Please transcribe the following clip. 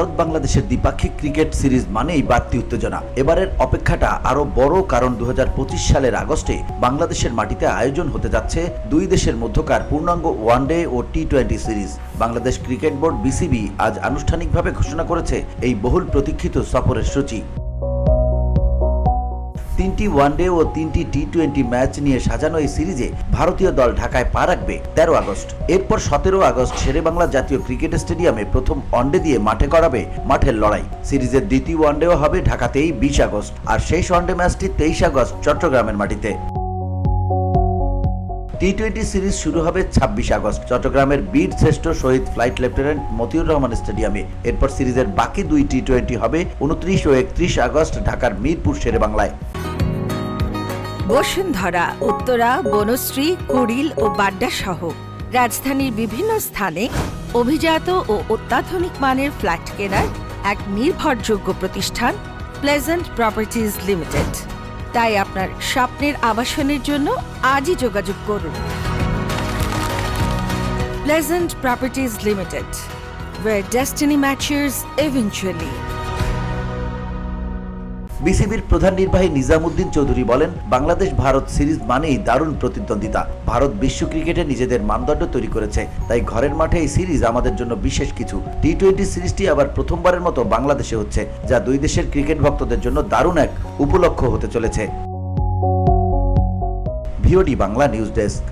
ভারত বাংলাদেশের দ্বিপাক্ষিক cricket series মানেই বাড়তি উত্তেজনা। এবারের অপেক্ষাটা আরো বড়, কারণ 2025 সালের আগস্টে বাংলাদেশের মাটিতে আয়োজন হতে যাচ্ছে দুই দেশের মধ্যকার পূর্ণাঙ্গ ওয়ানডে ও টি-20 series. Bangladesh cricket board BCB আজ আনুষ্ঠানিকভাবে ঘোষণা করেছে এই বহুল প্রতীক্ষিত সফরের সূচি। 3টি ওয়ানডে ও 3টি টি-20 ম্যাচ নিয়ে সাজানো এই সিরিজে ভারতীয় দল ঢাকায় পা রাখবে 13 আগস্ট। এরপর 17 আগস্ট শেরেবাংলা জাতীয় ক্রিকেট স্টেডিয়ামে প্রথম ওয়ানডে দিয়ে মাঠে করাবে মাঠের লড়াই। সিরিজের দ্বিতীয় ওয়ানডেও হবে ঢাকাতেই 20 আগস্ট, আর শেষ ওয়ানডে ম্যাচটি 23 আগস্ট চট্টগ্রামের মাটিতে। টি-20 সিরিজ শুরু হবে 26 আগস্ট চট্টগ্রামের বীর শ্রেষ্ঠ শহীদ ফ্লাইট লেফটেন্যান্ট মতিউর রহমান স্টেডিয়ামে। এরপর সিরিজের বাকি দুই টি-20 হবে 29 ও 31 আগস্ট ঢাকার মিরপুর শেরেবাংলায়। বসুন্ধরা, উত্তরা, বনশ্রী, কুড়িল ও বাড্ডা সহ রাজধানীর বিভিন্ন স্থানে অভিজাত ও অত্যাধুনিক মানের ফ্ল্যাট কেনার এক নির্ভরযোগ্য প্রতিষ্ঠান প্লেজেন্ট প্রপার্টিজ লিমিটেড। তাই আপনার স্বপ্নের আবাসনের জন্য আজই যোগাযোগ করুন। Pleasant properties limited, where destiny matches eventually. বিসিবির প্রধান নির্বাহী নিজামুদ্দিন চৌধুরী বলেন, বাংলাদেশ ভারত সিরিজ মানেই দারুণ প্রতিদ্বন্দ্বিতা। ভারত বিশ্ব ক্রিকেটে নিজেদের মানদণ্ড তৈরি করেছে, তাই ঘরের মাঠে এই সিরিজ আমাদের জন্য বিশেষ কিছু। টি-20 সিরিজটি আবার প্রথমবারের মতো বাংলাদেশে হচ্ছে, যা দুই দেশের ক্রিকেট ভক্তদের জন্য দারুণ এক উপলক্ষ হতে চলেছে। VOD Bangla news desk.